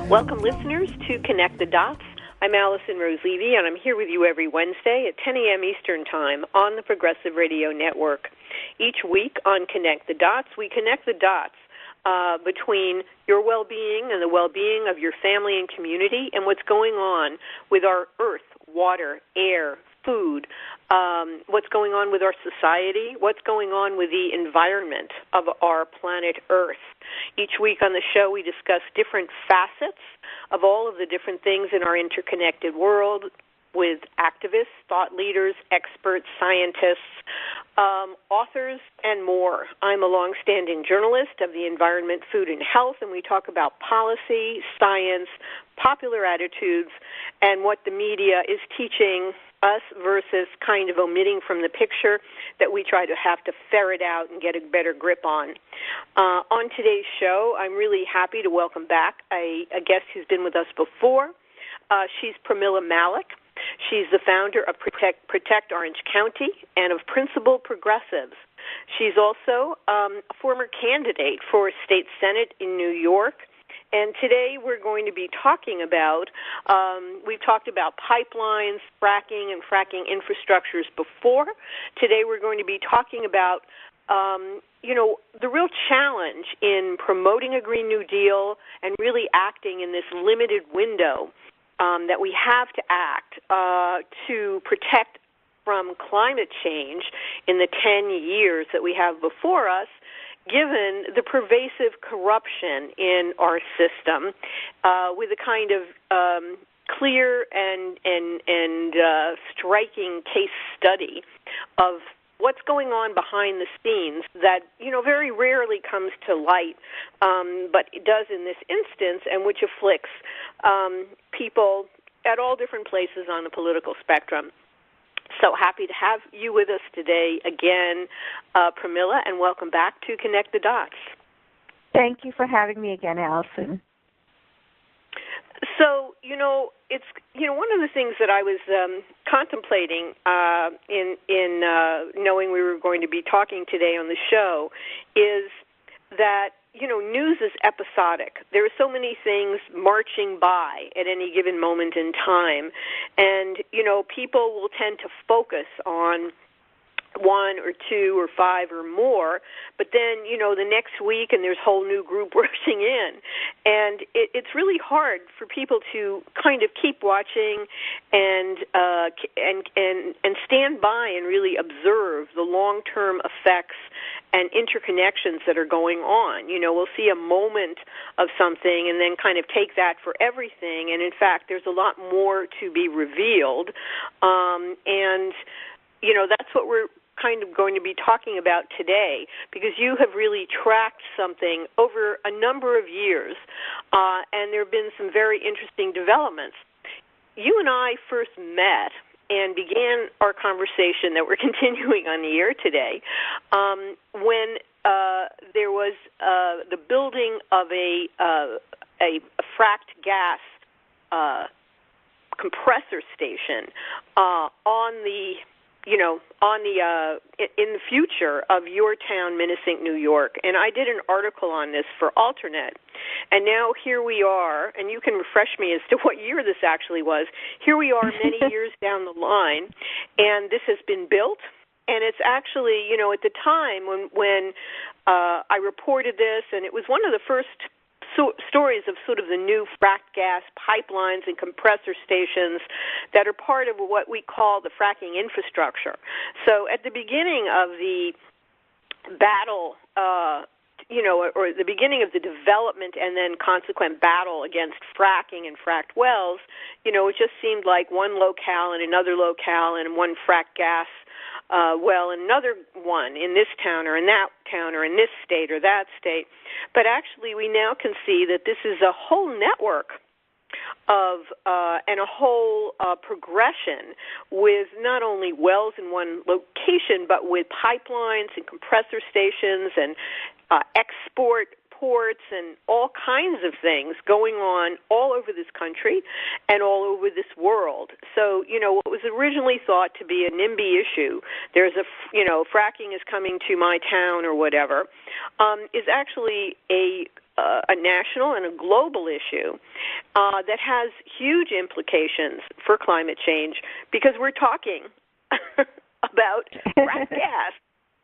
Welcome, listeners, to Connect the Dots. I'm Allison Rose Levy, and I'm here with you every Wednesday at 10 a.m. Eastern Time on the Progressive Radio Network. Each week on Connect the Dots, we connect the dots between your well-being and the well-being of your family and community and what's going on with our earth, water, air, food, what's going on with our society, what's going on with the environment of our planet Earth. Each week on the show, we discuss different facets of all of the different things in our interconnected world with activists, thought leaders, experts, scientists, authors, and more. I'm a longstanding journalist of the environment, food, and health, and we talk about policy, science, popular attitudes, and what the media is teaching us versus kind of omitting from the picture that we try to have to ferret out and get a better grip on. On today's show, I'm really happy to welcome back a guest who's been with us before. She's Pramila Malik. She's the founder of Protect Orange County and of Principal Progressives. She's also a former candidate for State Senate in New York. And today we're going to be talking about, we've talked about pipelines, fracking, and fracking infrastructures before. Today we're going to be talking about, the real challenge in promoting a Green New Deal and really acting in this limited window that we have to act to protect from climate change in the 10 years that we have before us, given the pervasive corruption in our system, with a kind of clear and striking case study of what's going on behind the scenes that, very rarely comes to light, but it does in this instance, and which afflicts people at all different places on the political spectrum. So happy to have you with us today again, Pramila, and welcome back to Connect the Dots. Thank you for having me again, Allison. So, it's one of the things that I was contemplating in knowing we were going to be talking today on the show is that news is episodic. There are so many things marching by at any given moment in time, and people will tend to focus on one or two or five or more, but then, the next week and there's a whole new group rushing in. And it's really hard for people to kind of keep watching and stand by and really observe the long-term effects and interconnections that are going on. We'll see a moment of something and then kind of take that for everything. And in fact, there's a lot more to be revealed. That's what we're kind of going to be talking about today, because you have really tracked something over a number of years, and there have been some very interesting developments. You and I first met and began our conversation that we're continuing on the air today when there was the building of a fracked gas compressor station in the future of your town, Minnesink, New York. And I did an article on this for Alternate. And now here we are, and you can refresh me as to what year this actually was. Here we are many years down the line, and this has been built. And it's actually, at the time when I reported this, and it was one of the first stories of sort of the new fracked gas pipelines and compressor stations that are part of what we call the fracking infrastructure. So at the beginning of the battle, or the beginning of the development and then consequent battle against fracking and fracked wells, it just seemed like one locale and another locale and one fracked gas well, another one in this town or in that town or in this state or that state. But actually we now can see that this is a whole network of and a whole progression with not only wells in one location, but with pipelines and compressor stations and export reports and all kinds of things going on all over this country and all over this world. So, what was originally thought to be a NIMBY issue, there's fracking is coming to my town or whatever, is actually a national and a global issue that has huge implications for climate change because we're talking about frack gas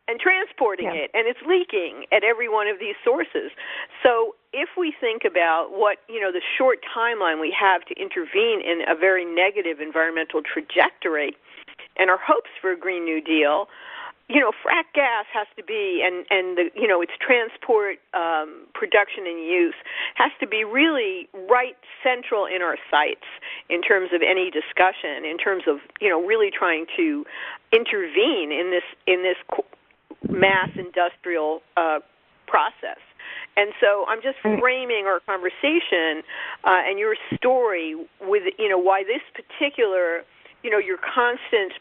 and transporting it, and it's leaking at every one of these sources. So if we think about what, the short timeline we have to intervene in a very negative environmental trajectory and our hopes for a Green New Deal, frack gas has to be, and the, its transport, production, and use has to be really right central in our sights in terms of any discussion, in terms of, really trying to intervene in this mass industrial process. And so I'm just framing our conversation and your story with, why this particular, your constant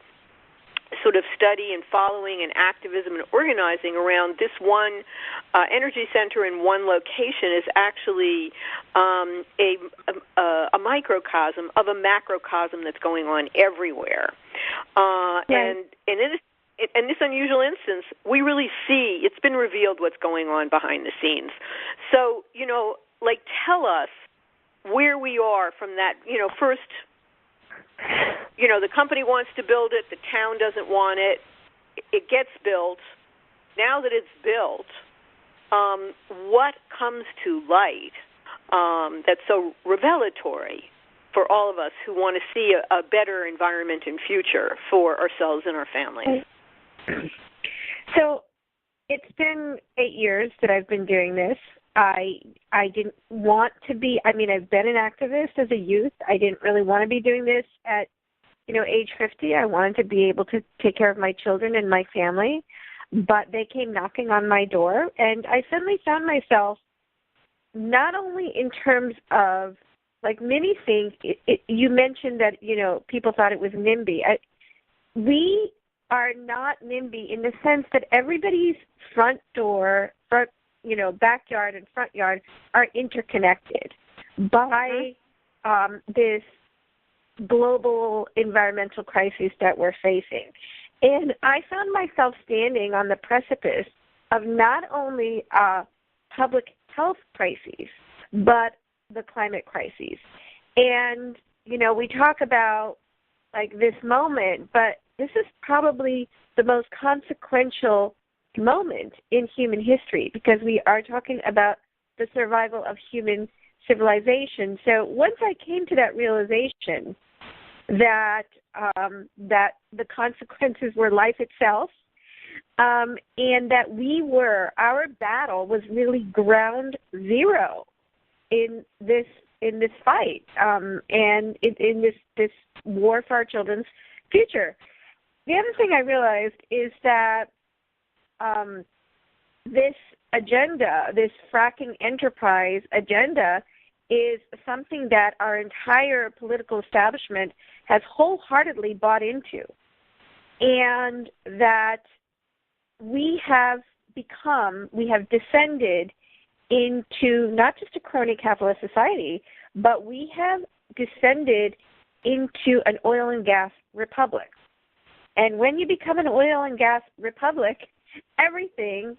sort of study and following and activism and organizing around this one energy center in one location is actually a microcosm of a macrocosm that's going on everywhere. And in this unusual instance, we really see, it's been revealed what's going on behind the scenes. So, tell us where we are from that, first, the company wants to build it, the town doesn't want it, it gets built. Now that it's built, what comes to light that's so revelatory for all of us who want to see a better environment and future for ourselves and our families? So it's been 8 years that I've been doing this. I didn't want to be, I've been an activist as a youth. I didn't really want to be doing this at, age 50. I wanted to be able to take care of my children and my family, but they came knocking on my door, and I suddenly found myself not only in terms of, like many things, you mentioned that, people thought it was NIMBY. We are not NIMBY in the sense that everybody's backyard and front yard are interconnected by this global environmental crisis that we're facing. And I found myself standing on the precipice of not only public health crises, but the climate crises. And, we talk about, this moment, but this is probably the most consequential moment in human history because we are talking about the survival of human civilization. So once I came to that realization that the consequences were life itself, and that our battle was really ground zero in this fight, and in this war for our children's future. The other thing I realized is that this agenda, this fracking enterprise agenda, is something that our entire political establishment has wholeheartedly bought into, and that we have descended into not just a crony capitalist society, but we have descended into an oil and gas republic. And when you become an oil and gas republic, everything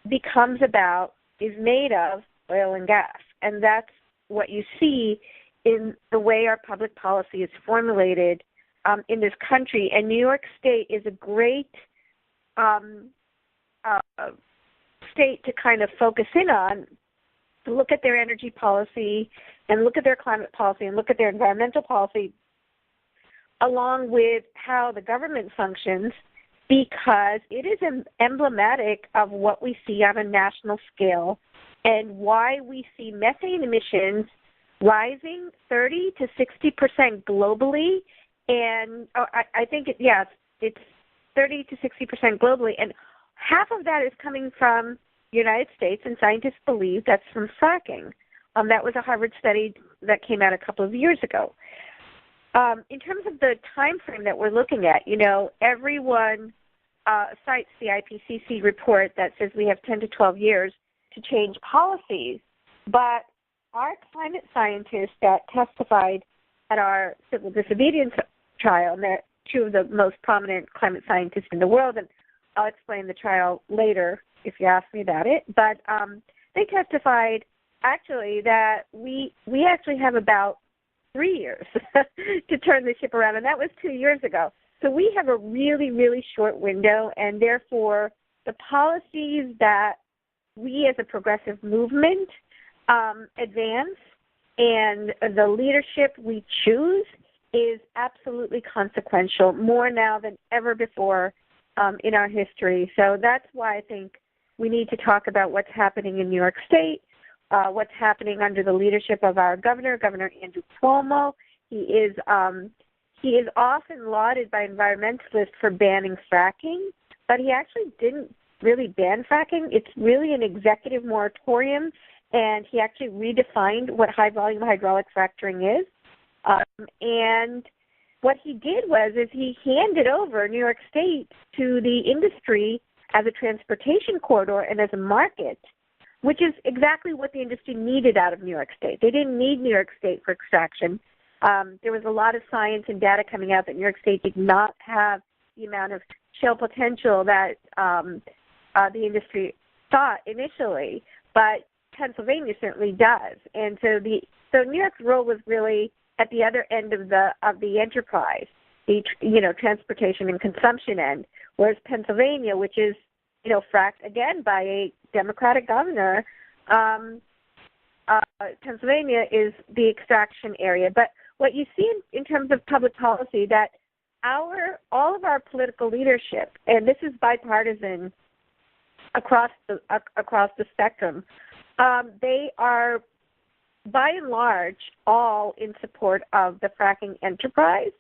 is made of oil and gas. And that's what you see in the way our public policy is formulated in this country. And New York State is a great state to kind of focus in on, to look at their energy policy and look at their climate policy and look at their environmental policy, along with how the government functions, because it is emblematic of what we see on a national scale and why we see methane emissions rising 30 to 60% globally. And I think it's 30 to 60% globally, and half of that is coming from the United States, and scientists believe that's from fracking. That was a Harvard study that came out a couple of years ago. In terms of the time frame that we're looking at, everyone cites the IPCC report that says we have 10 to 12 years to change policies. But our climate scientists that testified at our civil disobedience trial, and they're two of the most prominent climate scientists in the world, and I'll explain the trial later if you ask me about it, but they testified actually that we actually have about 3 years to turn the ship around, and that was 2 years ago. So we have a really, really short window, and therefore the policies that we as a progressive movement advance and the leadership we choose is absolutely consequential, more now than ever before in our history. So that's why I think we need to talk about what's happening in New York State, what's happening under the leadership of our governor, Governor Andrew Cuomo. He is often lauded by environmentalists for banning fracking, but he actually didn't really ban fracking. It's really an executive moratorium, and he actually redefined what high-volume hydraulic fracturing is. And what he did was he handed over New York State to the industry as a transportation corridor and as a market, which is exactly what the industry needed out of New York State. They didn't need New York State for extraction. There was a lot of science and data coming out that New York State did not have the amount of shale potential that the industry thought initially, but Pennsylvania certainly does. And so New York's role was really at the other end of the enterprise, the transportation and consumption end, whereas Pennsylvania, which is fracked again by a Democratic governor, Pennsylvania is the extraction area. But what you see in terms of public policy, that all of our political leadership, and this is bipartisan across the spectrum, they are by and large all in support of the fracking enterprise,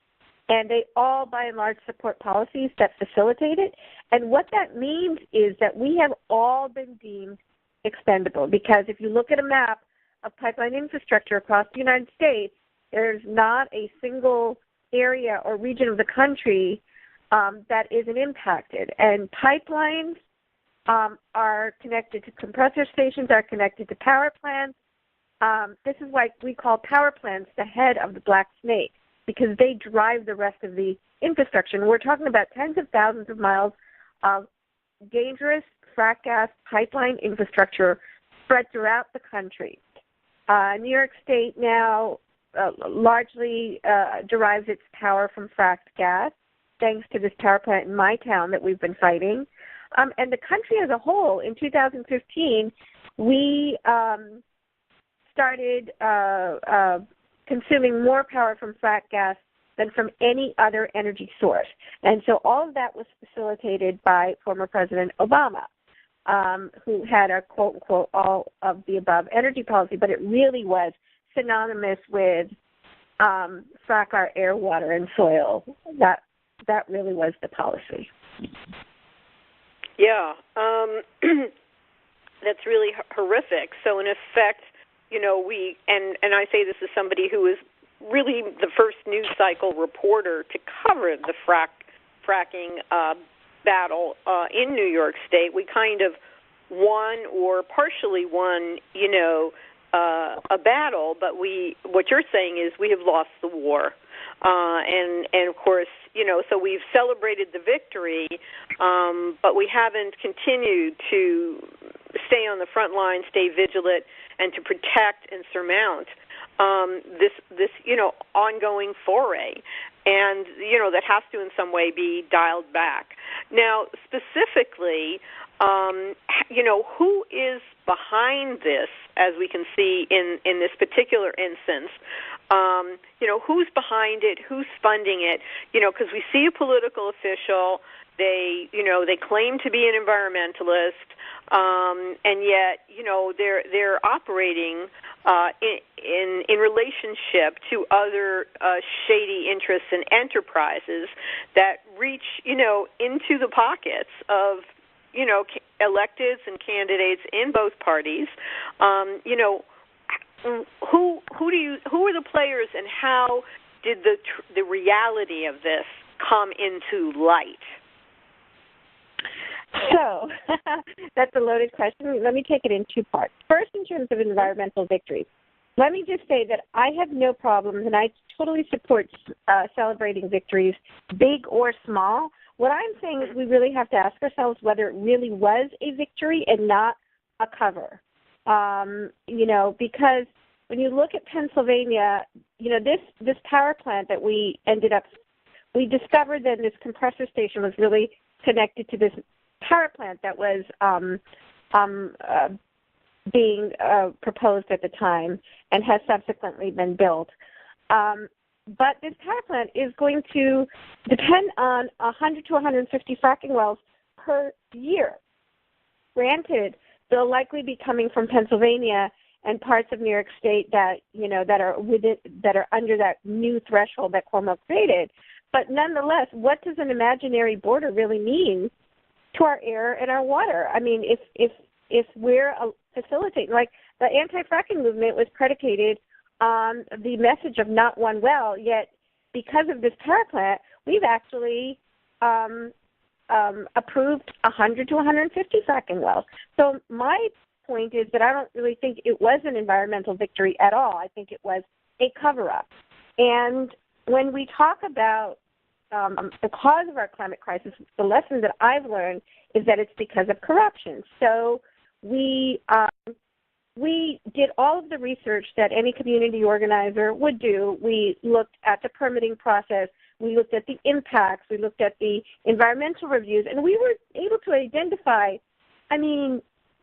and they all by and large support policies that facilitate it. And what that means is that we have all been deemed expendable, because if you look at a map of pipeline infrastructure across the United States, there's not a single area or region of the country that isn't impacted. And pipelines are connected to compressor stations, are connected to power plants. This is why we call power plants the head of the black snake, because they drive the rest of the infrastructure. And we're talking about tens of thousands of miles of dangerous frac gas pipeline infrastructure spread throughout the country. New York State now largely derives its power from fracked gas, thanks to this power plant in my town that we've been fighting. And the country as a whole, in 2015, we started consuming more power from frack gas than from any other energy source. And so all of that was facilitated by former President Obama, who had a quote-unquote all of the above energy policy, but it really was synonymous with frack our air, water, and soil. That really was the policy. Yeah, that's really horrific. So in effect, we, and I say this as somebody who is really the first news cycle reporter to cover the fracking battle in New York State. We kind of won or partially won, a battle, but what you're saying is we have lost the war. And of course, so we've celebrated the victory, but we haven't continued to stay on the front line, stay vigilant, and to protect and surmount this ongoing foray. And, that has to in some way be dialed back. Now, specifically, who is behind this, as we can see in this particular instance? Who's behind it? Who's funding it? Because we see a political official. They claim to be an environmentalist, and yet, they're operating in relationship to other shady interests and enterprises that reach, into the pockets of, electeds and candidates in both parties. Who are the players, and how did the reality of this come into light? So that's a loaded question. Let me take it in two parts. First, in terms of environmental victories, let me just say that I have no problems, and I totally support celebrating victories, big or small. What I'm saying is we really have to ask ourselves whether it really was a victory and not a cover. Because when you look at Pennsylvania, this power plant that we discovered that this compressor station was really connected to this power plant that was being proposed at the time and has subsequently been built. But this power plant is going to depend on 100 to 150 fracking wells per year. Granted, they'll likely be coming from Pennsylvania and parts of New York State that are under that new threshold that Cuomo created. But nonetheless, what does an imaginary border really mean to our air and our water? I mean, if we're facilitating, like the anti-fracking movement was predicated on the message of not one well, yet because of this power plant, we've actually approved 100 to 150 fracking wells. So my point is that I don't really think it was an environmental victory at all. I think it was a cover-up. And when we talk about the cause of our climate crisis, the lesson that I've learned is that it's because of corruption. So we did all of the research that any community organizer would do. We looked at the permitting process. We looked at the impacts. We looked at the environmental reviews. And we were able to identify,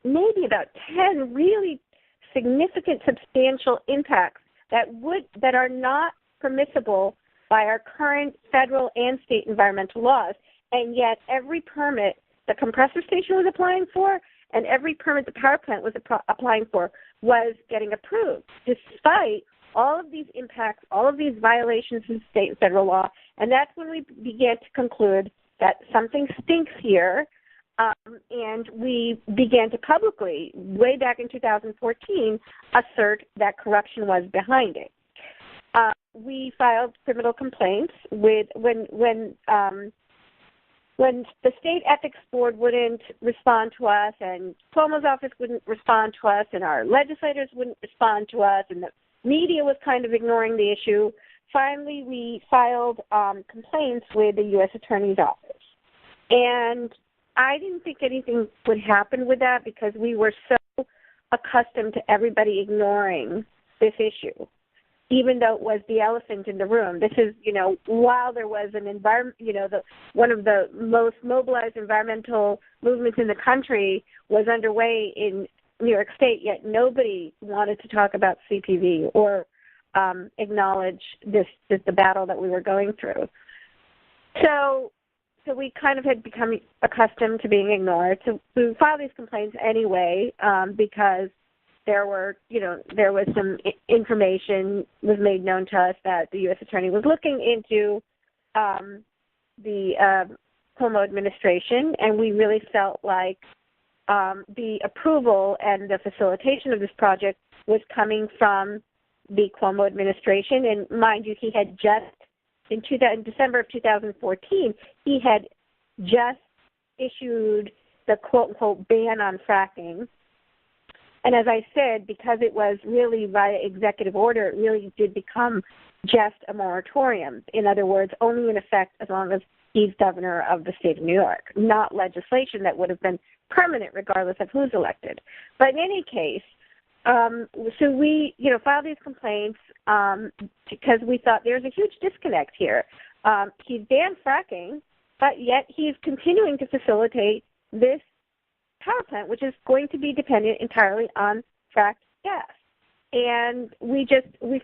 maybe about 10 really significant, substantial impacts that are not permissible by our current federal and state environmental laws. And yet every permit the compressor station was applying for and every permit the power plant was applying for was getting approved, despite all of these impacts, all of these violations of state and federal law. And that's when we began to conclude that something stinks here, and we began to publicly, way back in 2014, assert that corruption was behind it. We filed criminal complaints when the state ethics board wouldn't respond to us, and Cuomo's office wouldn't respond to us, and our legislators wouldn't respond to us, and the media was kind of ignoring the issue. Finally, we filed complaints with the U.S. Attorney's Office. And I didn't think anything would happen with that because we were so accustomed to everybody ignoring this issue, even though it was the elephant in the room. This is, while there was an environment, one of the most mobilized environmental movements in the country was underway in New York State, yet nobody wanted to talk about CPV or acknowledge the battle that we were going through. So we kind of had become accustomed to being ignored. So we filed these complaints anyway because there was some information was made known to us that the U.S. Attorney was looking into the Cuomo administration, and we really felt like the approval and the facilitation of this project was coming from the Cuomo administration. And mind you, he had just, in December of 2014, he had just issued the quote-unquote ban on fracking. And as I said, because it was really via executive order, it really did become just a moratorium. In other words, only in effect as long as he's governor of the state of New York, not legislation that would have been permanent regardless of who's elected. But in any case, so we, filed these complaints because we thought there's a huge disconnect here. He's banned fracking, but yet he's continuing to facilitate this power plant, which is going to be dependent entirely on fracked gas. And we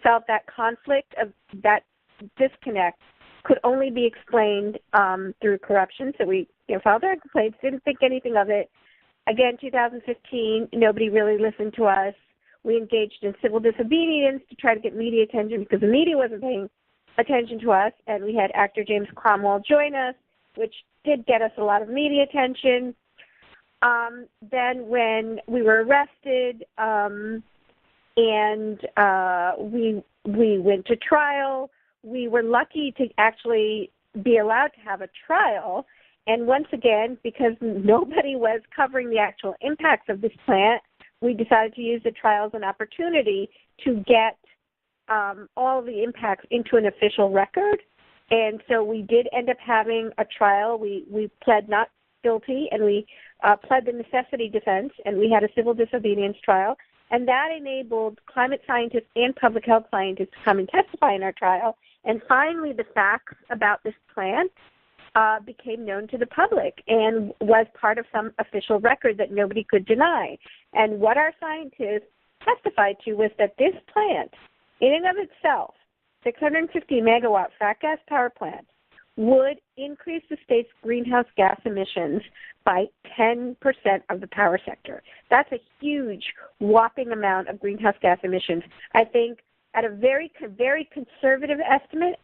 felt that conflict of that disconnect could only be explained through corruption. So we filed our complaints, didn't think anything of it. Again, 2015, nobody really listened to us. We engaged in civil disobedience to try to get media attention because the media wasn't paying attention to us. And we had actor James Cromwell join us, which did get us a lot of media attention. Then when we were arrested and we went to trial, we were lucky to actually be allowed to have a trial. And once again, because nobody was covering the actual impacts of this plant, we decided to use the trial as an opportunity to get all the impacts into an official record. And so we did end up having a trial. We pled not guilty, and we pled the necessity defense, and we had a civil disobedience trial. And that enabled climate scientists and public health scientists to come and testify in our trial. And finally, the facts about this plant became known to the public and was part of some official record that nobody could deny. And what our scientists testified to was that this plant, in and of itself, 650 megawatt frac gas power plant, would increase the state's greenhouse gas emissions by 10% of the power sector. That's a huge, whopping amount of greenhouse gas emissions. I think at a very, very conservative estimate,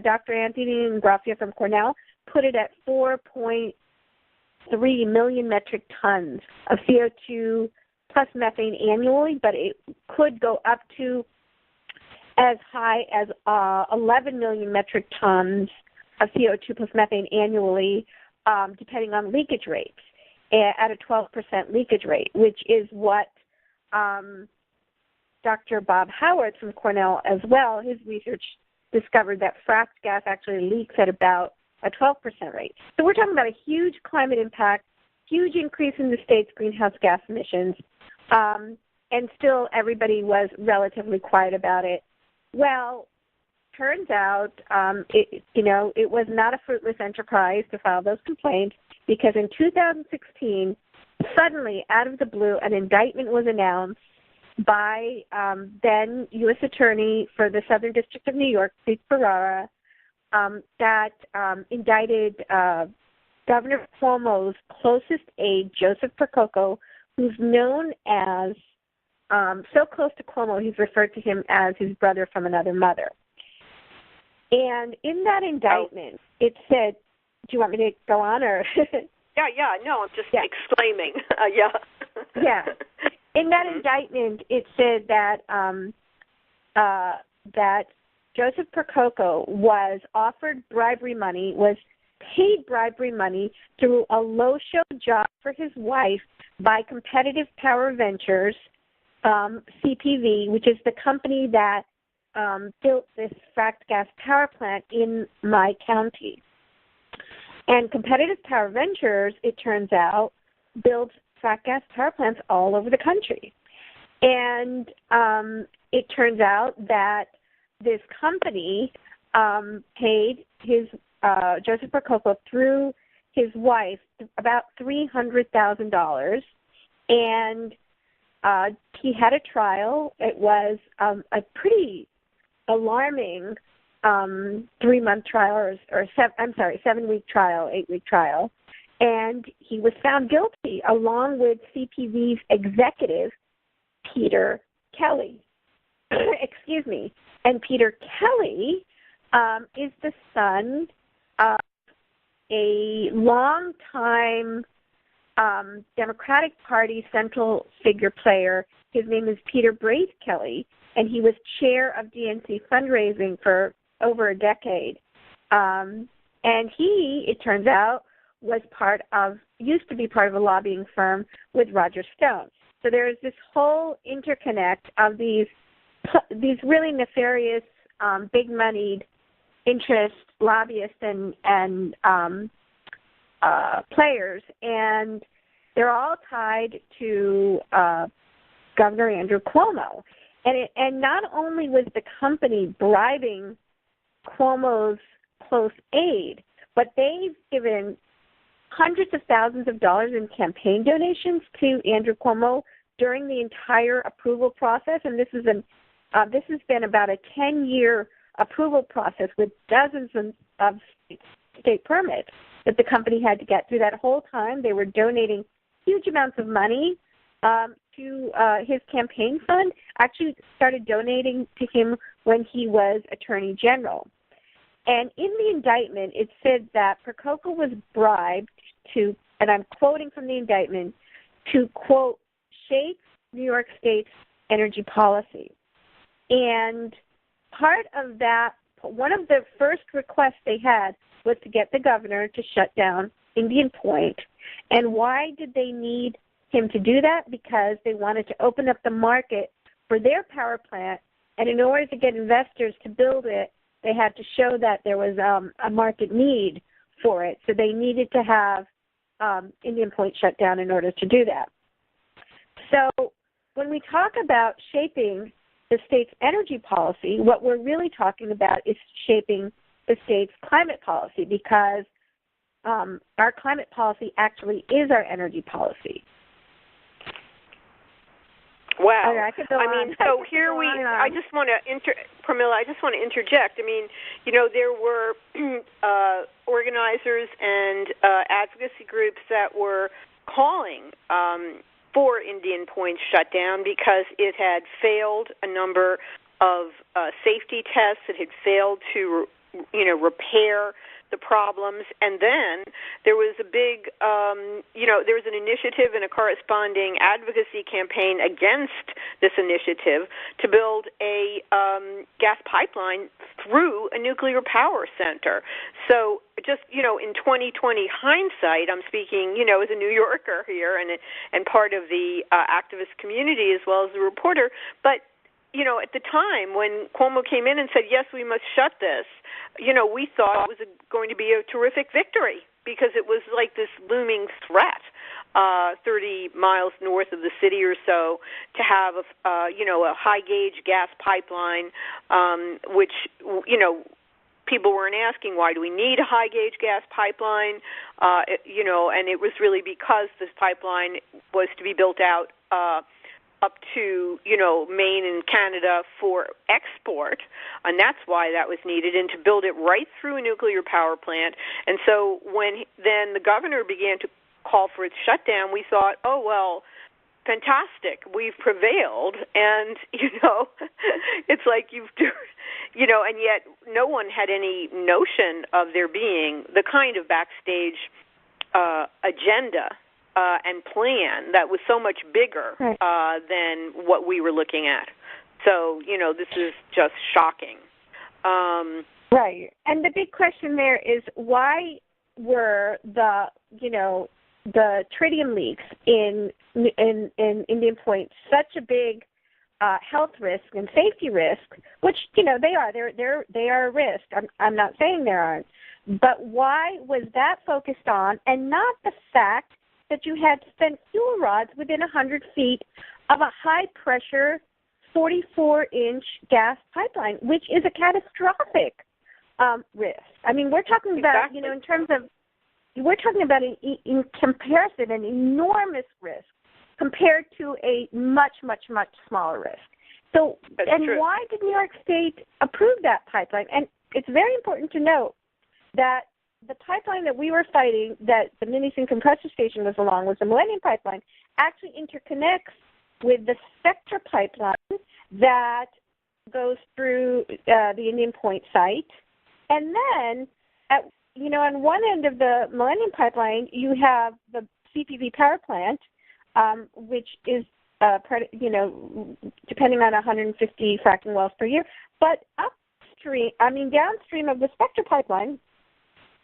Dr. Anthony Ingrafia from Cornell put it at 4.3 million metric tons of CO2 plus methane annually, but it could go up to as high as 11 million metric tons of CO2 plus methane annually, depending on leakage rates, at a 12% leakage rate, which is what Dr. Bob Howard from Cornell as well, his research discovered that fracked gas actually leaks at about a 12% rate. So we're talking about a huge climate impact, huge increase in the state's greenhouse gas emissions, and still everybody was relatively quiet about it. Well, turns out, it was not a fruitless enterprise to file those complaints, because in 2016, suddenly, out of the blue, an indictment was announced by then U.S. Attorney for the Southern District of New York, Preet Bharara, that indicted Governor Cuomo's closest aide, Joseph Percoco, who's known as, so close to Cuomo, he's referred to him as his brother from another mother. And in that indictment, it said, do you want me to go on, or? No, I'm just exclaiming. Yeah. In that indictment, it said that that Joseph Percoco was offered bribery money, was paid bribery money through a low-show job for his wife by Competitive Power Ventures, CPV, which is the company that built this fracked gas power plant in my county. And Competitive Power Ventures, it turns out, builds fracked gas power plants all over the country. And it turns out that this company paid his Joseph Percoco through his wife about $300,000, and he had a trial. It was a pretty alarming 3-month trial, or 7-week trial, 8-week trial, and he was found guilty along with CPV's executive, Peter Kelly. Excuse me. And Peter Kelly is the son of a longtime Democratic Party central figure player. His name is Peter Braith Kelly, and he was chair of DNC fundraising for over a decade. And he, it turns out, used to be part of a lobbying firm with Roger Stone. So there is this whole interconnect of these really nefarious, big-moneyed interest lobbyists and players, and they're all tied to Governor Andrew Cuomo. And not only was the company bribing Cuomo's close aide, but they've given hundreds of thousands of dollars in campaign donations to Andrew Cuomo during the entire approval process. And this has been about a 10-year approval process with dozens of state permits that the company had to get through. That whole time, they were donating huge amounts of money to his campaign fund. Actually started donating to him when he was Attorney General. And in the indictment, it said that Percoco was bribed to, and I'm quoting from the indictment, to, quote, shape New York State's energy policy. And part of that, one of the first requests they had was to get the governor to shut down Indian Point. And why did they need him to do that? Because they wanted to open up the market for their power plant, and in order to get investors to build it, they had to show that there was a market need for it. So they needed to have Indian Point shut down in order to do that. So when we talk about shaping the state's energy policy, what we're really talking about is shaping the state's climate policy, because our climate policy actually is our energy policy. Wow. I mean, so here I just want to, Pramila, I just want to interject. I mean, you know, there were organizers and advocacy groups that were calling for Indian Point's shutdown because it had failed a number of safety tests. It had failed to, repair the problems. And then there was a big, there was an initiative and a corresponding advocacy campaign against this initiative to build a gas pipeline through a nuclear power center. So just, in 2020 hindsight, I'm speaking, as a New Yorker here and part of the activist community as well as a reporter, but at the time when Cuomo came in and said, yes, we must shut this, we thought it was going to be a terrific victory because it was like this looming threat 30 miles north of the city or so to have, a high-gauge gas pipeline, which, people weren't asking, why do we need a high-gauge gas pipeline? And it was really because this pipeline was to be built out up to, Maine and Canada for export, and that's why that was needed, and to build it right through a nuclear power plant. And so when then the governor began to call for its shutdown, we thought, oh, well, fantastic, we've prevailed, and, it's like and yet no one had any notion of there being the kind of backstage agenda and plan that was so much bigger than what we were looking at. So, this is just shocking. Right. And the big question there is, why were the tritium leaks in Indian Point such a big health risk and safety risk, which, they are. They are a risk. I'm not saying there aren't. But why was that focused on and not the fact that you had spent fuel rods within 100 feet of a high-pressure 44-inch gas pipeline, which is a catastrophic risk? I mean, we're talking about, we're talking about, in comparison, an enormous risk compared to a much, much, much smaller risk. So, true. Why did New York State approve that pipeline? And it's very important to note that the pipeline that we were fighting, that the Minnetonka compressor station was along, was the Millennium Pipeline, actually interconnects with the Spectra pipeline that goes through the Indian Point site. And then, on one end of the Millennium Pipeline, you have the CPV power plant, which is, depending on 150 fracking wells per year. But downstream of the Spectra pipeline,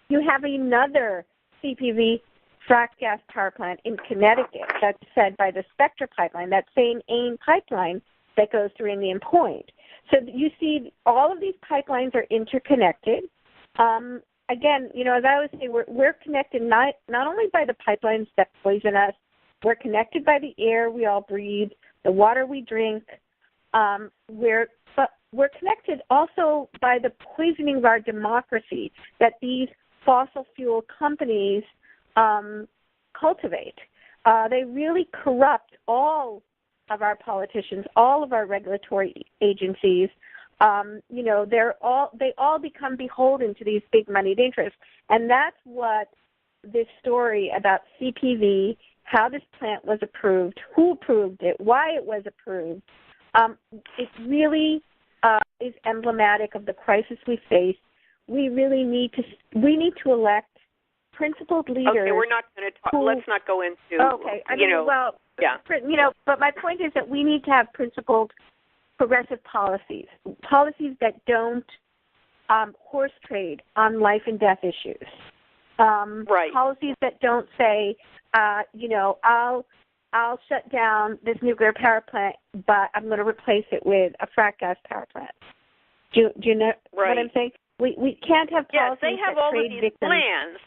you have another CPV frac gas power plant in Connecticut that's fed by the Spectra pipeline, that same AIM pipeline that goes through Indian Point. So you see all of these pipelines are interconnected. Again, as I always say, we're connected not only by the pipelines that poison us, we're connected by the air we all breathe, the water we drink. But we're connected also by the poisoning of our democracy that these fossil fuel companies cultivate. They really corrupt all of our politicians, all of our regulatory agencies. They all become beholden to these big moneyed interests, and that's what this story about CPV, how this plant was approved, who approved it, why it was approved. It really is emblematic of the crisis we face. We really need to elect principled leaders. Okay, we're not going to talk. Let's not go into. Okay, but my point is that we need to have principled, progressive policies that don't horse trade on life and death issues. Right. Policies that don't say, I'll shut down this nuclear power plant, but I'm going to replace it with a frack gas power plant. Do you know what I'm saying? We can't have policies they have all of these plans.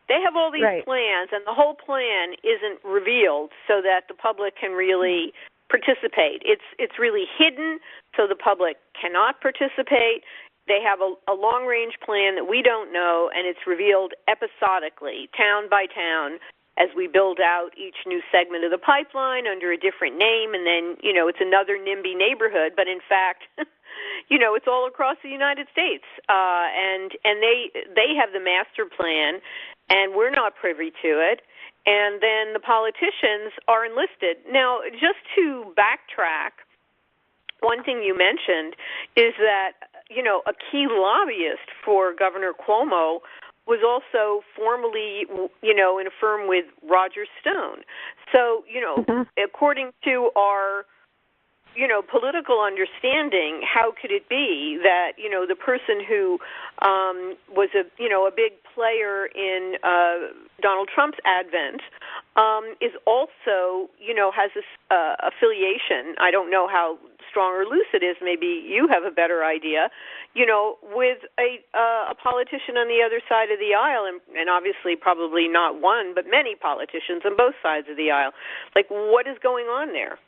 They have all these plans, and the whole plan isn't revealed so that the public can really participate. It's really hidden, so the public cannot participate. They have a long-range plan that we don't know, and it's revealed episodically, town by town, as we build out each new segment of the pipeline under a different name, and then, it's another NIMBY neighborhood, but in fact, it's all across the United States, and they have the master plan, and we're not privy to it, and then the politicians are enlisted. Now, just to backtrack, one thing you mentioned is that, a key lobbyist for Governor Cuomo was also formally, in a firm with Roger Stone. So, according to our, political understanding, how could it be that, the person who was a big player in Donald Trump's advent is also, has this affiliation, I don't know how strong or loose it is, maybe you have a better idea, with a politician on the other side of the aisle, and obviously probably not one, but many politicians on both sides of the aisle. Like, what is going on there?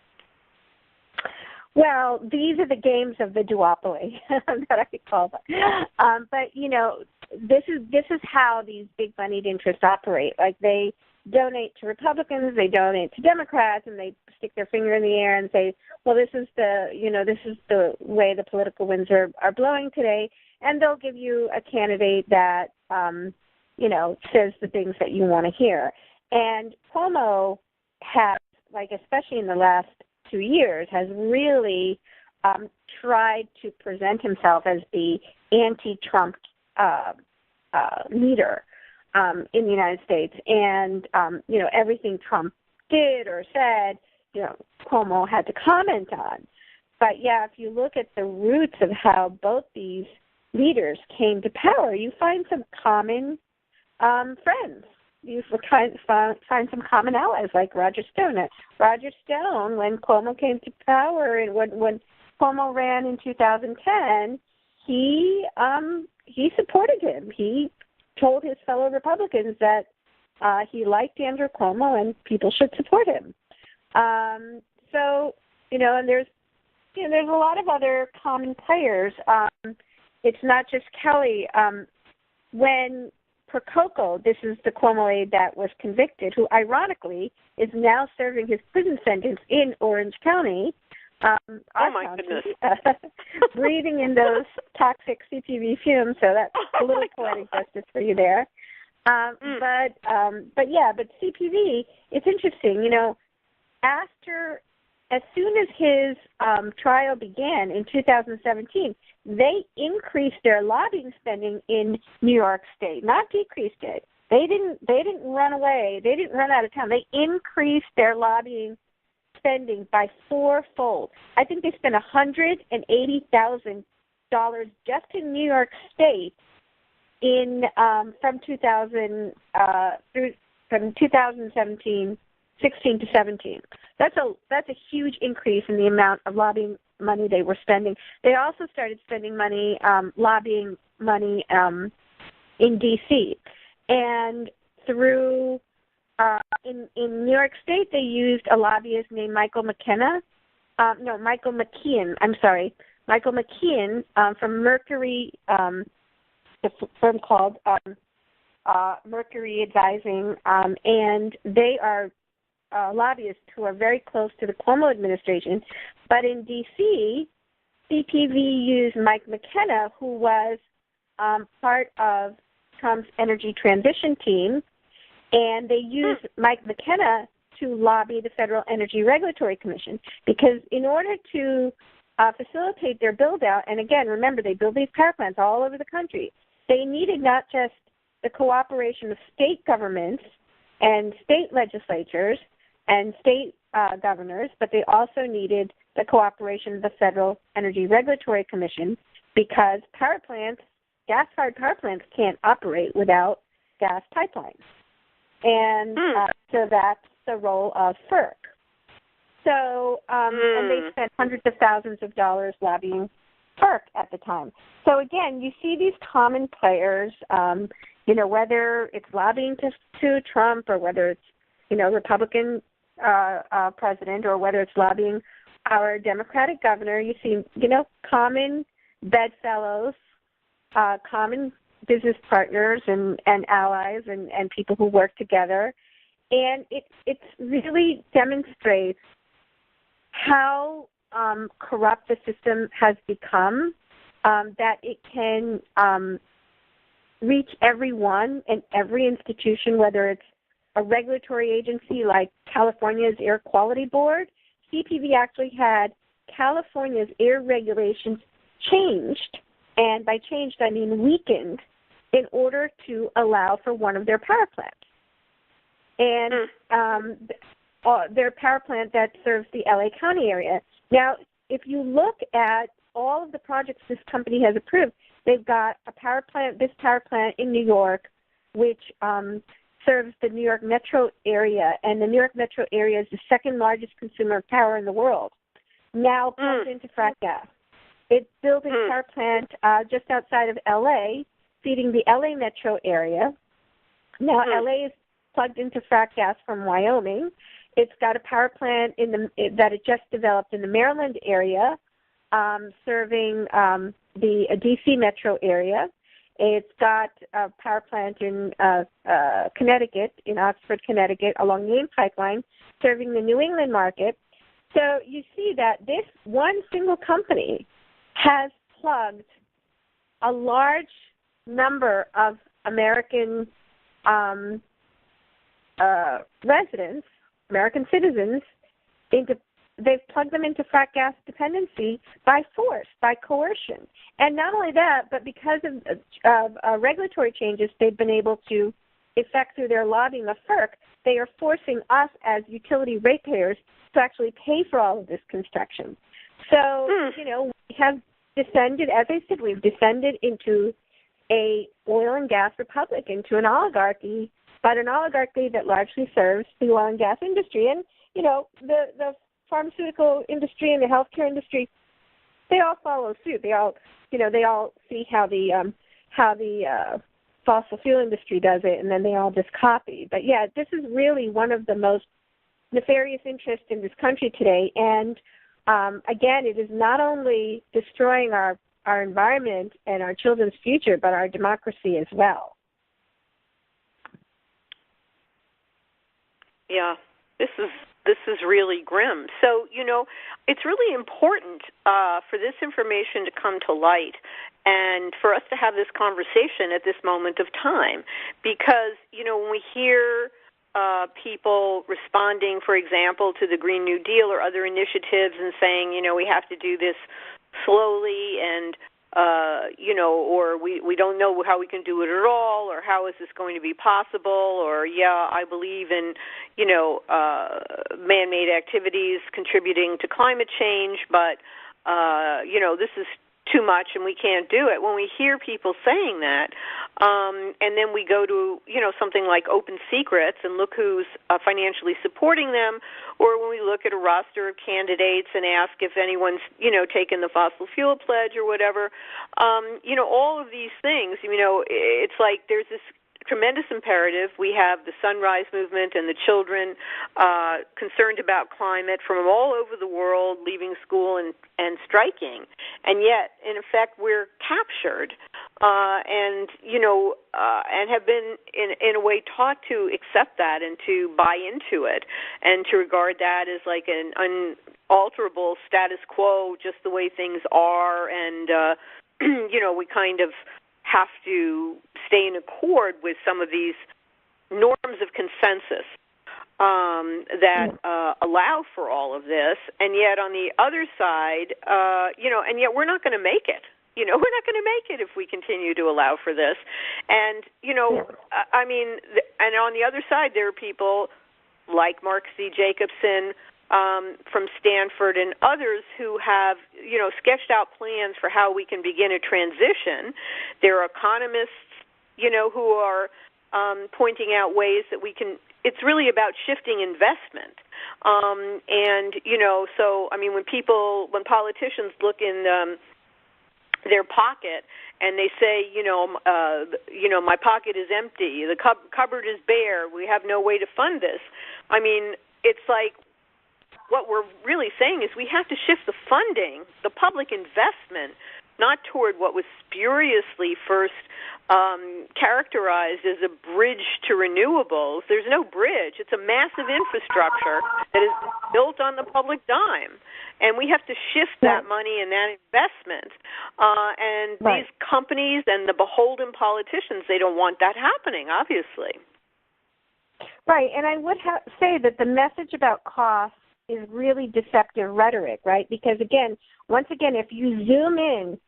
Well, these are the games of the duopoly that I call them. But this is how these big-moneyed interests operate. Like, they donate to Republicans, they donate to Democrats, and they stick their finger in the air and say, well, this is the way the political winds are blowing today, and they'll give you a candidate that says the things that you want to hear. And Cuomo has, especially in the last 2 years, has really tried to present himself as the anti-Trump leader in the United States. And, everything Trump did or said, Cuomo had to comment on. But, if you look at the roots of how both these leaders came to power, you find some common friends. You find some common allies like Roger Stone. Roger Stone, when Cuomo came to power and when Cuomo ran in 2010, he supported him. He told his fellow Republicans that he liked Andrew Cuomo and people should support him. And there's a lot of other common players. It's not just Kelly. When Prococo, this is the Cuomo aide that was convicted, who ironically is now serving his prison sentence in Orange County. Goodness. Breathing in those toxic CPV fumes, so that's a little poetic justice for you there. But CPV, it's interesting, as soon as his trial began in 2017, they increased their lobbying spending in New York State, not decreased it. They didn't run away. They didn't run out of town. They increased their lobbying spending by fourfold. I think they spent $180,000 just in New York State from 2017, 16 to 17. That's a huge increase in the amount of lobbying money they were spending. They also started spending money, lobbying money in D.C. And through in New York State, they used a lobbyist named Michael McKean. Michael McKean from Mercury, the firm called Mercury Advising, and they are lobbyists who are very close to the Cuomo administration. But in D.C., CPV used Mike McKenna, who was part of Trump's energy transition team, and they used Mike McKenna to lobby the Federal Energy Regulatory Commission, because in order to facilitate their build-out, and again, remember, they build these power plants all over the country, they needed not just the cooperation of state governments and state legislatures and state governors, but they also needed the cooperation of the Federal Energy Regulatory Commission, because power plants, gas-fired power plants, can't operate without gas pipelines. And so that's the role of FERC. So, and they spent hundreds of thousands of dollars lobbying FERC at the time. So again, you see these common players, whether it's lobbying to Trump or whether it's, Republican president or whether it's lobbying our Democratic governor, you see, common bedfellows, common business partners and allies and people who work together. And it really demonstrates how corrupt the system has become, that it can reach everyone and every institution, whether it's a regulatory agency like California's Air Quality Board. CPV actually had California's air regulations changed, and by changed I mean weakened, in order to allow for one of their power plants. And their power plant that serves the LA County area. Now, if you look at all of the projects this company has approved, they've got this power plant in New York, which serves the New York metro area, and the New York metro area is the second largest consumer of power in the world, now plugged into frac gas. It's building a power plant just outside of LA, feeding the LA metro area. Now, LA is plugged into frac gas from Wyoming. It's got a power plant that it just developed in the Maryland area, serving the DC metro area. It's got a power plant in Connecticut, in Oxford, Connecticut, along the Main Pipeline, serving the New England market. So you see that this one single company has plugged a large number of American residents, American citizens, they've plugged them into frac gas dependency by force, by coercion. And not only that, but because of regulatory changes they've been able to effect through their lobbying of FERC, they are forcing us as utility ratepayers to actually pay for all of this construction. So, we have descended, as I said, we've descended into a oil and gas republic, into an oligarchy, but an oligarchy that largely serves the oil and gas industry. And, the pharmaceutical industry and the healthcare industry, they all follow suit. They all see how the fossil fuel industry does it, and then they all just copy. But yeah, this is really one of the most nefarious interests in this country today. And again, it is not only destroying our environment and our children's future, but our democracy as well. Yeah, this is really grim. So, it's really important for this information to come to light and for us to have this conversation at this moment of time. Because, when we hear people responding, for example, to the Green New Deal or other initiatives and saying, we have to do this slowly and or we don't know how we can do it at all, or how is this going to be possible, or I believe in man-made activities contributing to climate change, but this is too much and we can't do it. When we hear people saying that, and then we go to something like Open Secrets and look who's financially supporting them, or when we look at a roster of candidates and ask if anyone's taken the fossil fuel pledge or whatever, all of these things, it's like there's this tremendous imperative. We have the Sunrise Movement and the children concerned about climate from all over the world, leaving school and striking. And yet, in effect, we're captured and have been, in a way, taught to accept that and to buy into it and to regard that as like an unalterable status quo, just the way things are. And, we kind of have to stay in accord with some of these norms of consensus that allow for all of this, and yet on the other side, and yet we're not going to make it. We're not going to make it if we continue to allow for this. And, and on the other side, there are people like Mark C. Jacobson from Stanford and others who have, sketched out plans for how we can begin a transition. There are economists, who are pointing out ways that we can. It's really about shifting investment, and so I mean, when politicians look in their pocket and they say, my pocket is empty, the cupboard is bare, we have no way to fund this. I mean, it's like what we're really saying is we have to shift the funding, the public investment, not toward what was spuriously first characterized as a bridge to renewables. There's no bridge. It's a massive infrastructure that is built on the public dime. And we have to shift that money and that investment. And these companies and the beholden politicians, they don't want that happening, obviously. Right. And I would say that the message about cost is really deceptive rhetoric, right? Because, once again, if you zoom in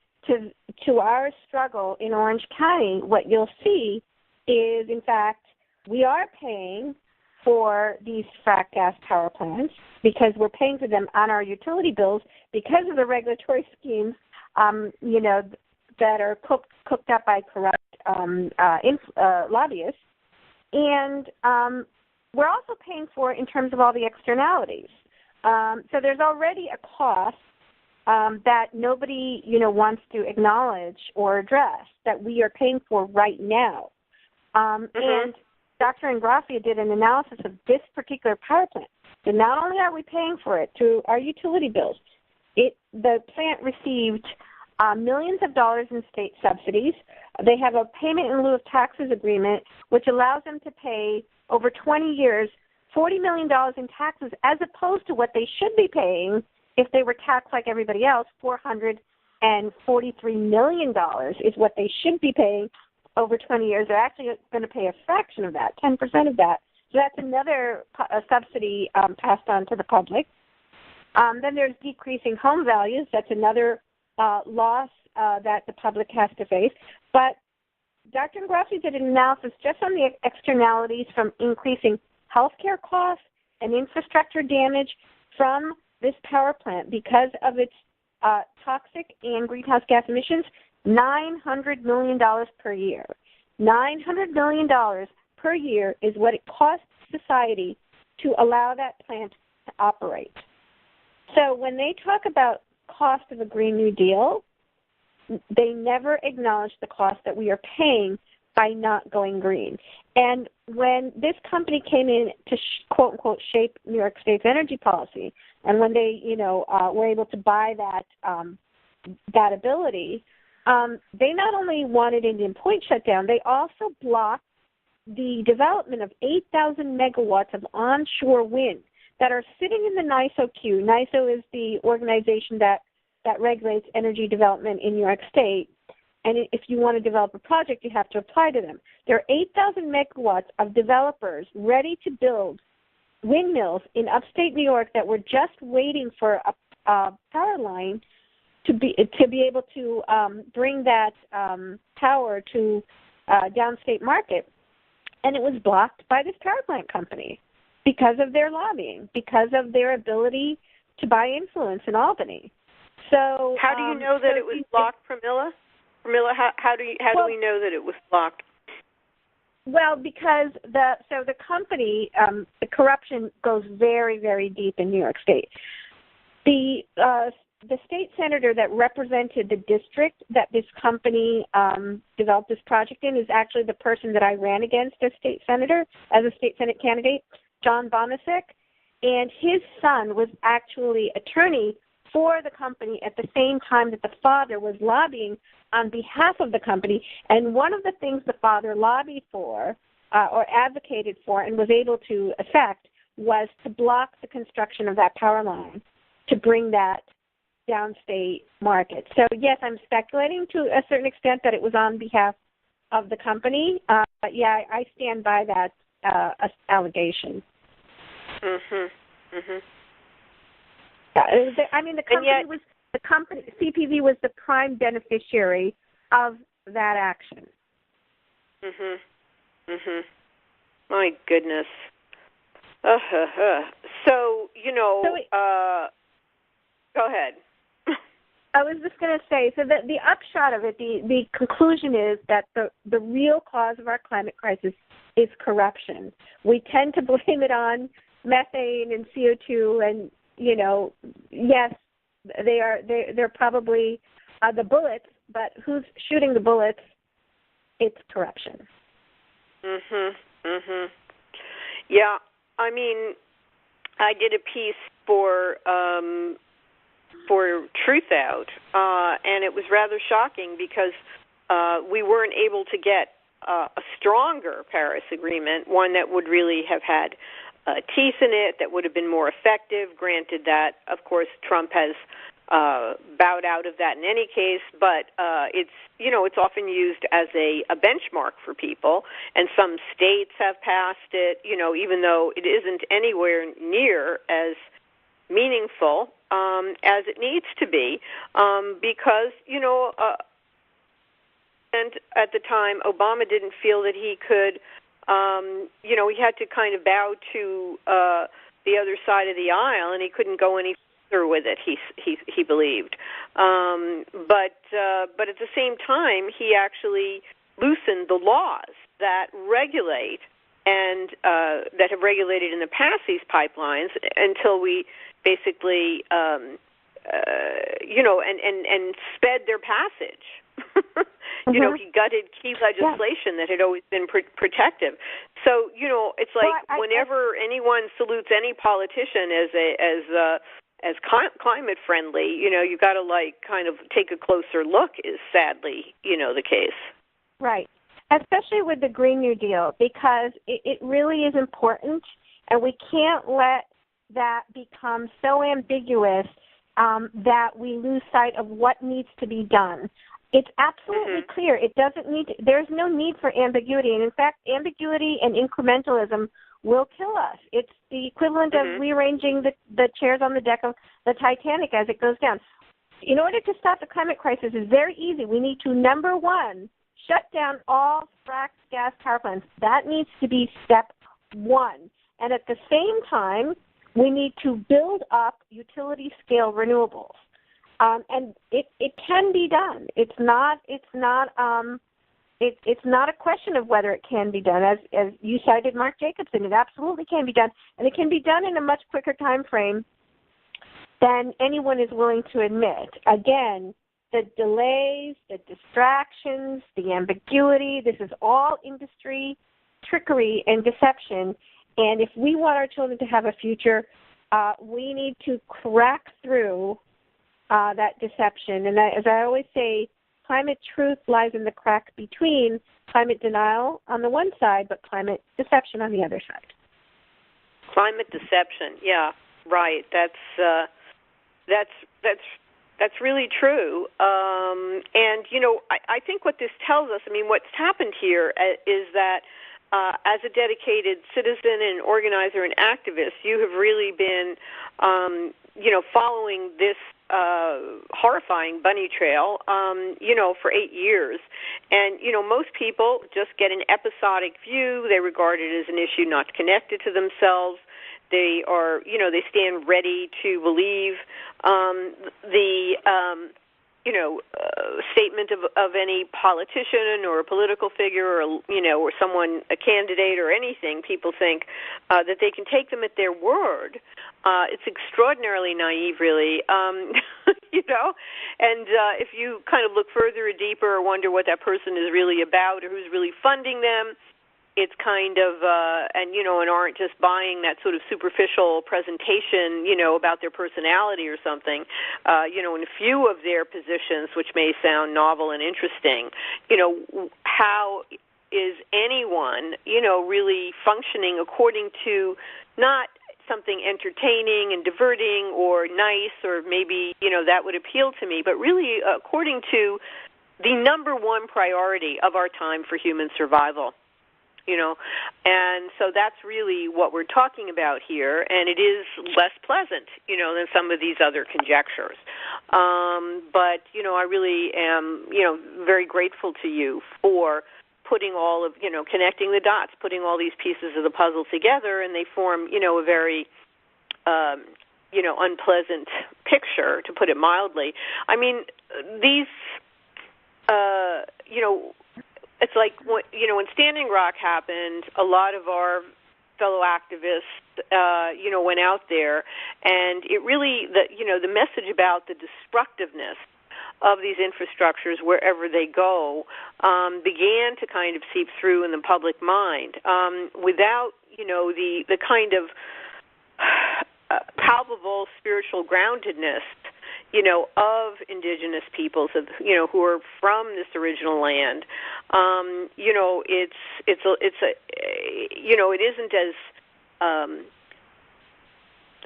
to our struggle in Orange County, what you'll see is, in fact, we are paying for these frack gas power plants because we're paying for them on our utility bills because of the regulatory schemes, that are cooked up by corrupt lobbyists. And we're also paying for it in terms of all the externalities. So there's already a cost that nobody, wants to acknowledge or address that we are paying for right now. And Dr. Ingrassia did an analysis of this particular power plant. So not only are we paying for it through our utility bills, the plant received millions of dollars in state subsidies. They have a payment in lieu of taxes agreement, which allows them to pay over 20 years $40 million in taxes, as opposed to what they should be paying if they were taxed like everybody else. $443 million is what they should be paying over 20 years. They're actually going to pay a fraction of that, 10% of that. So that's another subsidy passed on to the public. Then there's decreasing home values. That's another loss that the public has to face. But Dr. Ingrassia did an analysis just on the externalities from increasing healthcare costs and infrastructure damage from this power plant because of its toxic and greenhouse gas emissions. $900 million per year. $900 million per year is what it costs society to allow that plant to operate. So when they talk about cost of a Green New Deal, they never acknowledge the cost that we are paying by not going green. And when this company came in to quote unquote shape New York State's energy policy, and when they were able to buy that ability, they not only wanted Indian Point shut down, they also blocked the development of 8,000 megawatts of onshore wind that are sitting in the NYSO queue. NYSO is the organization that regulates energy development in New York State. And if you want to develop a project, you have to apply to them. There are 8,000 megawatts of developers ready to build windmills in upstate New York that were just waiting for a power line to be able to bring that power to downstate market. And it was blocked by this power plant company because of their lobbying, because of their ability to buy influence in Albany. So how do you know that it was blocked, Pramila? Pramila, how do we know that it was blocked? Well, because the company, the corruption goes very, very deep in New York State. The state senator that represented the district that this company developed this project in is actually the person that I ran against as state senator, as a state senate candidate, John Bonasek, and his son was actually attorney for the company at the same time that the father was lobbying on behalf of the company. And one of the things the father lobbied for or advocated for and was able to effect was to block the construction of that power line to bring that downstate market. So, yes, I'm speculating to a certain extent that it was on behalf of the company. But, yeah, I stand by that allegation. I mean, the company CPV was the prime beneficiary of that action. My goodness. So, go ahead. I was just going to say, so that the upshot of it, the conclusion is that the real cause of our climate crisis is corruption. We tend to blame it on methane and CO2, and yes, they're probably the bullets, but who's shooting the bullets? It's corruption. Yeah, I mean, I did a piece for Truth Out, and it was rather shocking because we weren't able to get a stronger Paris Agreement, one that would really have had teeth in it, that would have been more effective. Granted that, of course, Trump has bowed out of that in any case, but it's often used as a benchmark for people, and some states have passed it, even though it isn't anywhere near as meaningful as it needs to be, because, and at the time, Obama didn't feel that he could, he had to kind of bow to the other side of the aisle, and he couldn't go any further with it, he believed. But at the same time, he actually loosened the laws that regulate and that have regulated in the past these pipelines until we basically, and sped their passage. He gutted key legislation that had always been protective. So, it's like whenever anyone salutes any politician as climate friendly, you got to kind of take a closer look. Is sadly, the case. Right. Especially with the Green New Deal, because it really is important, and we can't let that become so ambiguous that we lose sight of what needs to be done. It's absolutely clear. It doesn't need. There's no need for ambiguity, and in fact, ambiguity and incrementalism will kill us. It's the equivalent of rearranging the chairs on the deck of the Titanic as it goes down. In order to stop the climate crisis, is very easy. We need to, number one, shut down all fracked gas power plants. That needs to be step one. And at the same time, we need to build up utility-scale renewables. And it can be done. It's not a question of whether it can be done. As you cited Mark Jacobson, it absolutely can be done, and it can be done in a much quicker time frame than anyone is willing to admit. Again, the delays, the distractions, the ambiguity, this is all industry trickery and deception. And if we want our children to have a future, we need to crack through that deception. And as I always say, climate truth lies in the crack between climate denial on the one side, but climate deception on the other side. Climate deception, yeah, right. That's really true. And I think what this tells us, what's happened here is that as a dedicated citizen and organizer and activist, you have really been, following this horrifying bunny trail, for 8 years. And, most people just get an episodic view. They regard it as an issue not connected to themselves. They are, they stand ready to believe the statement of any politician or a political figure or someone, a candidate or anything. People think that they can take them at their word. It's extraordinarily naive, really, and if you kind of look further or deeper or wonder what that person is really about or who's really funding them, it's kind of, and aren't just buying that sort of superficial presentation, about their personality or something, in a few of their positions, which may sound novel and interesting, how is anyone, really functioning according to not something entertaining and diverting or nice or maybe, that would appeal to me, but really according to the number one priority of our time for human survival. And so that's really what we're talking about here, and it is less pleasant, than some of these other conjectures. But, I really am, very grateful to you for putting all of, connecting the dots, putting all these pieces of the puzzle together, and they form, a very unpleasant picture, to put it mildly. I mean, these, it's like, when Standing Rock happened, a lot of our fellow activists, went out there, and it really, the message about the destructiveness of these infrastructures wherever they go began to kind of seep through in the public mind without, the kind of palpable spiritual groundedness, of indigenous peoples, who are from this original land. It isn't as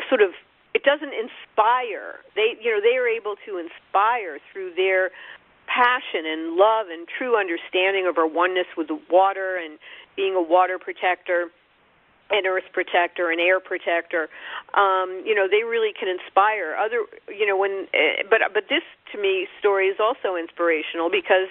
sort of, it doesn't inspire. They are able to inspire through their passion and love and true understanding of our oneness with the water and being a water protector, an earth protector, an air protector. They really can inspire other. But this, to me, story is also inspirational because,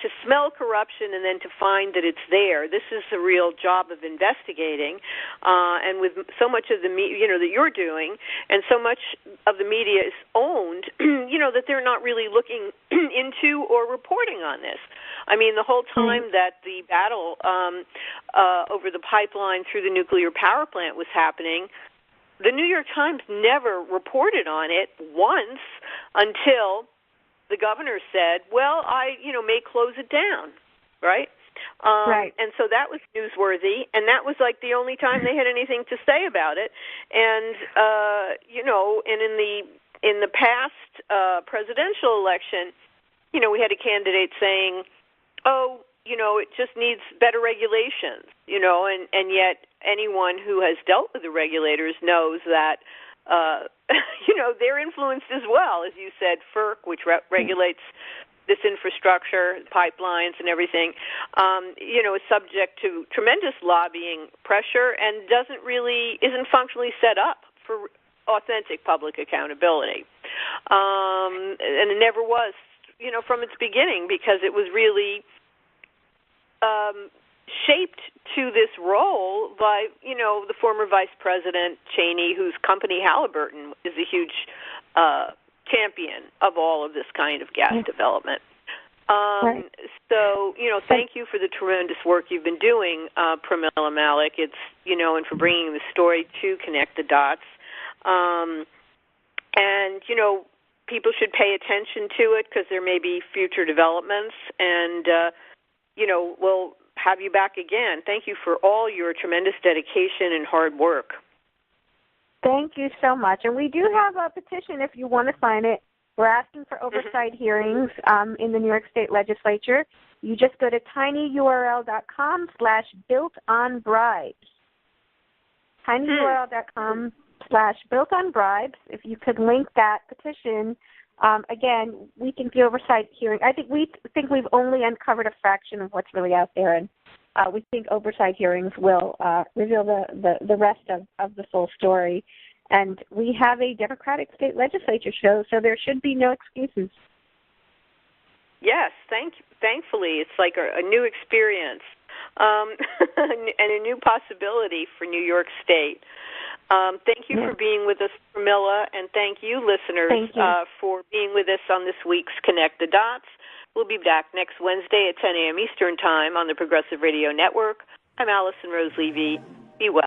to smell corruption and then to find that it's there. This is the real job of investigating, and with so much of the that you're doing, and so much of the media is owned, that they're not really looking into or reporting on this. I mean, the whole time that the battle over the pipeline through the nuclear power plant was happening, the New York Times never reported on it once until the governor said, well, I, may close it down, right? Right. And so that was newsworthy, and that was like the only time they had anything to say about it. And, and in the past presidential election, we had a candidate saying, oh, it just needs better regulations, and yet anyone who has dealt with the regulators knows that, they're influenced as well, as you said. FERC, which regulates this infrastructure, pipelines, and everything, is subject to tremendous lobbying pressure and isn't functionally set up for authentic public accountability, and it never was, from its beginning, because it was really shaped to this role by, the former Vice President Cheney, whose company Halliburton is a huge champion of all of this kind of gas development. Right. So, thank you for the tremendous work you've been doing, Pramila Malik. It's, and for bringing the story to connect the dots. And, people should pay attention to it because there may be future developments, and, we'll have you back again. Thank you for all your tremendous dedication and hard work. Thank you so much. And we do have a petition if you want to sign it. We're asking for oversight hearings in the New York State Legislature. You just go to tinyurl.com/builtonbribes. tinyurl.com/builtonbribes. If you could link that petition, again, we think the oversight hearing, we think we've only uncovered a fraction of what's really out there, and we think oversight hearings will reveal the rest of the full story. And we have a Democratic state legislature show, so there should be no excuses. Yes, thankfully, it's like a new experience and a new possibility for New York State. Thank you for being with us, Pramila, and thank you, listeners, for being with us on this week's Connect the Dots. We'll be back next Wednesday at 10 a.m. Eastern Time on the Progressive Radio Network. I'm Allison Rose Levy. Be well.